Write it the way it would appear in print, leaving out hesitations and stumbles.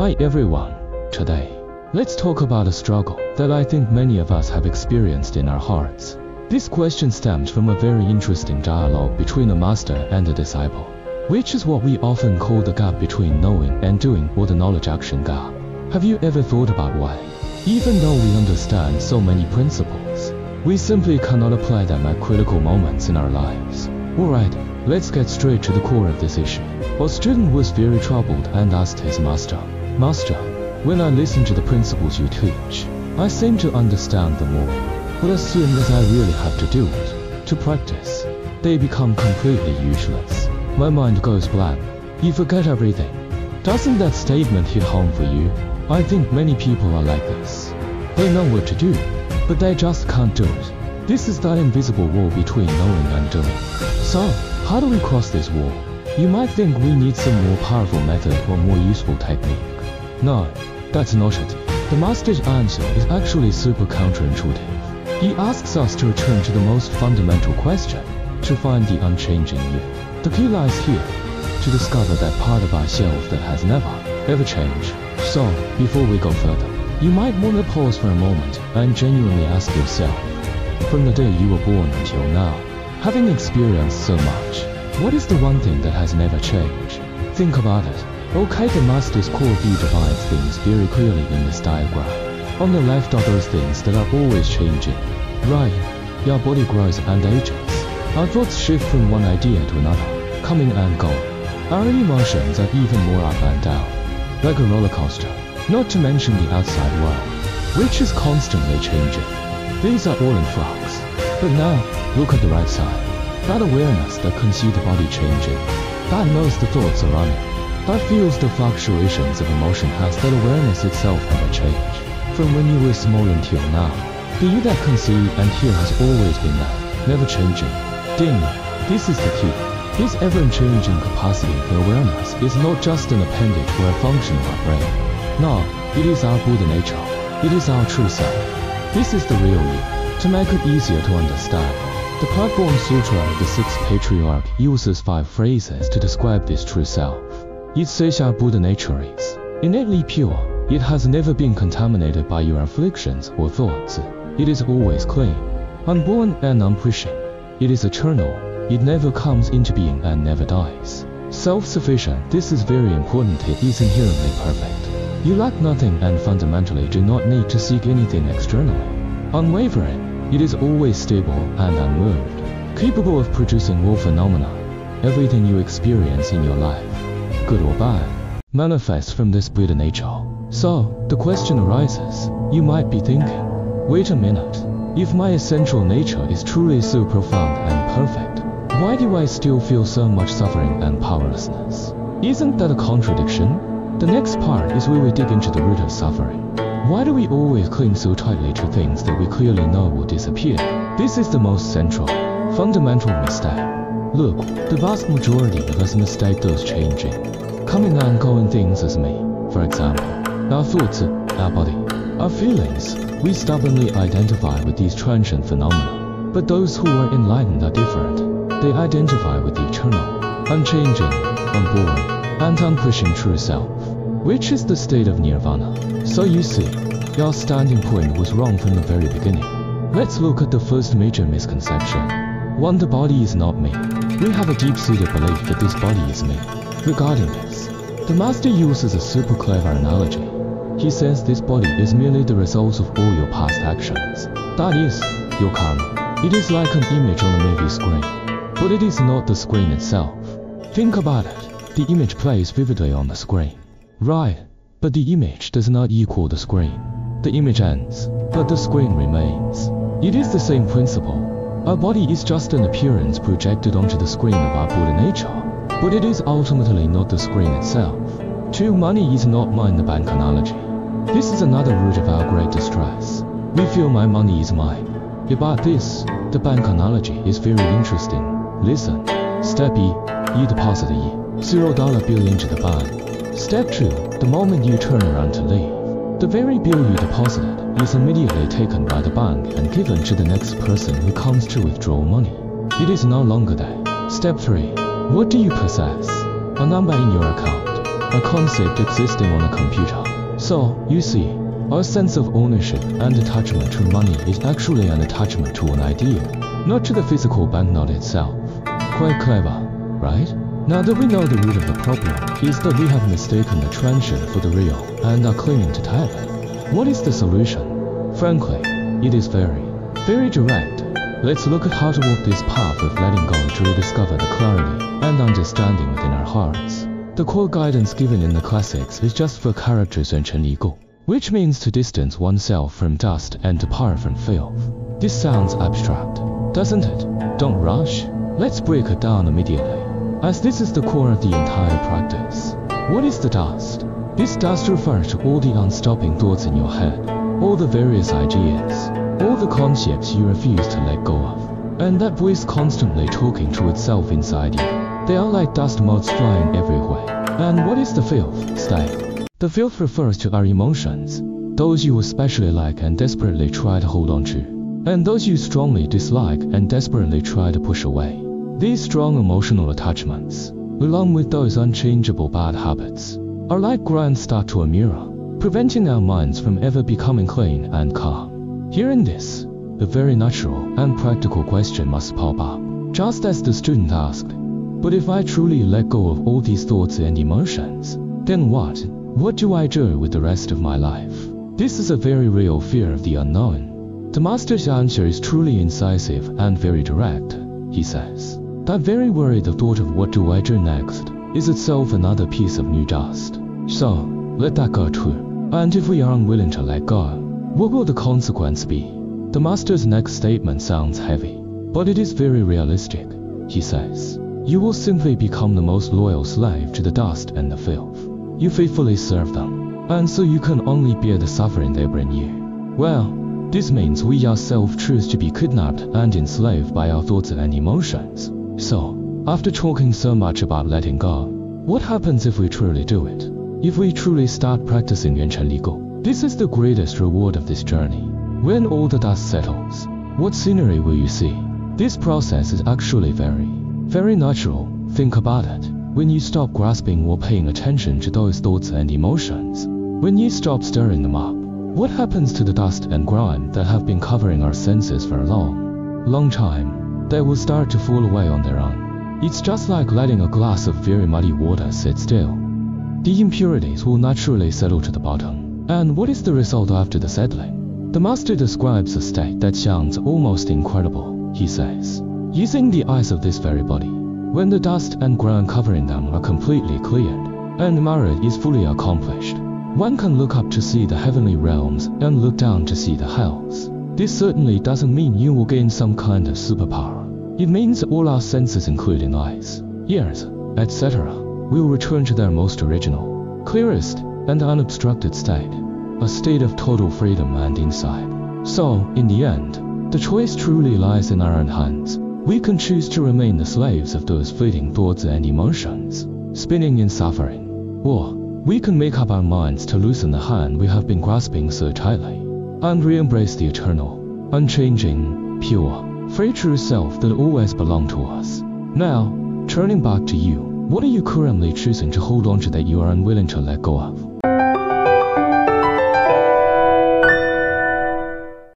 Hi everyone. Today, let's talk about a struggle that I think many of us have experienced in our hearts. This question stems from a very interesting dialogue between a master and a disciple, which is what we often call the gap between knowing and doing, or the knowledge-action gap. Have you ever thought about why, even though we understand so many principles, we simply cannot apply them at critical moments in our lives? Alright, let's get straight to the core of this issue. A student was very troubled and asked his master, "Master, when I listen to the principles you teach, I seem to understand them all, but as soon as I really have to do it, to practice, they become completely useless. My mind goes blank. You forget everything." Doesn't that statement hit home for you? I think many people are like this. They know what to do, but they just can't do it. This is that invisible wall between knowing and doing. So, how do we cross this wall? You might think we need some more powerful method or more useful technique. No, that's not it. The master's answer is actually super counterintuitive. He asks us to return to the most fundamental question, to find the unchanging you. The key lies here, to discover that part of ourselves that has never, ever changed. So, before we go further, you might want to pause for a moment and genuinely ask yourself, from the day you were born until now, having experienced so much, what is the one thing that has never changed? Think about it. Okay, the master's core view divides things very clearly in this diagram. On the left are those things that are always changing. Right, your body grows and ages. Our thoughts shift from one idea to another, coming and going. Our emotions are even more up and down, like a roller coaster. Not to mention the outside world, which is constantly changing. These are all in flux. But now, look at the right side. That awareness that can see the body changing, that knows the thoughts are running, that feels the fluctuations of emotion, has that awareness itself never changed. From when you were small until now, the you that can see and hear has always been that, never changing. Ding! This is the key. This ever-changing capacity for awareness is not just an appendage or a function of our brain. No, it is our Buddha nature. It is our true self. This is the real you. To make it easier to understand, the Platform Sutra of the Sixth Patriarch uses 5 phrases to describe this true self. It says our Buddha nature is innately pure. It has never been contaminated by your afflictions or thoughts. It is always clean, unborn and unpushing. It is eternal. It never comes into being and never dies. Self-sufficient. This is very important. It is inherently perfect. You lack nothing and fundamentally do not need to seek anything externally. Unwavering. It is always stable and unmoved, capable of producing all phenomena. Everything you experience in your life, good or bad, manifests from this Buddha nature. So, the question arises, you might be thinking, wait a minute, if my essential nature is truly so profound and perfect, why do I still feel so much suffering and powerlessness? Isn't that a contradiction? The next part is where we dig into the root of suffering. Why do we always cling so tightly to things that we clearly know will disappear? This is the most central, fundamental mistake. Look, the vast majority of us mistake those changing, coming and going things as me. For example, our thoughts, our body, our feelings. We stubbornly identify with these transient phenomena. But those who are enlightened are different. They identify with the eternal, unchanging, unborn, and unpushing true self, which is the state of nirvana. So you see, your standing point was wrong from the very beginning. Let's look at the first major misconception. 1. The body is not me. We have a deep-seated belief that this body is me. Regarding this, the master uses a super clever analogy. He says this body is merely the result of all your past actions. That is, your karma. It is like an image on a movie screen, but it is not the screen itself. Think about it. The image plays vividly on the screen. Right. But the image does not equal the screen. The image ends, but the screen remains. It is the same principle. Our body is just an appearance projected onto the screen of our Buddha nature, but it is ultimately not the screen itself. 2. Money is not mine, the bank analogy. This is another root of our great distress. We feel my money is mine. About this, the bank analogy is very interesting. Listen. Step E. You deposit a $0 bill into the bank. Step 2. The moment you turn around to leave, the very bill you deposited is immediately taken by the bank and given to the next person who comes to withdraw money. It is no longer there. Step 3. What do you possess? A number in your account. a concept existing on a computer. So, you see, our sense of ownership and attachment to money is actually an attachment to an idea, not to the physical banknote itself. Quite clever, right? Now that we know the root of the problem is that we have mistaken the transient for the real and are clinging to type. What is the solution? Frankly, it is very direct. Let's look at how to walk this path of letting go to rediscover the clarity and understanding within our hearts. The core guidance given in the classics is just for characters Unchanging, which means to distance oneself from dust and depart from filth. This sounds abstract, doesn't it? Don't rush. Let's break it down immediately, as this is the core of the entire practice. What is the dust? This dust refers to all the unstopping thoughts in your head, all the various ideas, all the concepts you refuse to let go of, and that voice constantly talking to itself inside you. They are like dust motes flying everywhere. And what is the filth? Stay. The filth refers to our emotions, those you especially like and desperately try to hold on to, and those you strongly dislike and desperately try to push away. These strong emotional attachments, along with those unchangeable bad habits, are like ground stuck to a mirror, preventing our minds from ever becoming clean and calm. Hearing this, a very natural and practical question must pop up, just as the student asked, but if I truly let go of all these thoughts and emotions, then what? What do I do with the rest of my life? This is a very real fear of the unknown. The master's answer is truly incisive and very direct. He says, that very worry, the thought of what do I do next, is itself another piece of new dust. So, let that go too. And if we are unwilling to let go, what will the consequence be? The master's next statement sounds heavy, but it is very realistic. He says, you will simply become the most loyal slave to the dust and the filth. You faithfully serve them, and so you can only bear the suffering they bring you. Well, this means we ourselves choose to be kidnapped and enslaved by our thoughts and emotions. So, after talking so much about letting go, what happens if we truly do it? If we truly start practicing Unchanging, this is the greatest reward of this journey. When all the dust settles, what scenery will you see? This process is actually very natural. Think about it. When you stop grasping or paying attention to those thoughts and emotions, when you stop stirring them up, what happens to the dust and grime that have been covering our senses for a long time? They will start to fall away on their own. It's just like letting a glass of very muddy water sit still. The impurities will naturally settle to the bottom. And what is the result after the settling? The master describes a state that sounds almost incredible. He says, using the eyes of this very body, when the dust and grime covering them are completely cleared, and marriage is fully accomplished, one can look up to see the heavenly realms and look down to see the hells. This certainly doesn't mean you will gain some kind of superpower. It means all our senses, including eyes, ears, etc., will return to their most original, clearest, and unobstructed state, a state of total freedom and insight. So, in the end, the choice truly lies in our own hands. We can choose to remain the slaves of those fleeting thoughts and emotions, spinning in suffering. Or, we can make up our minds to loosen the hand we have been grasping so tightly, and re-embrace the eternal, unchanging, pure, free true self that always belonged to us. Now, turning back to you, what are you currently choosing to hold on to that you are unwilling to let go of?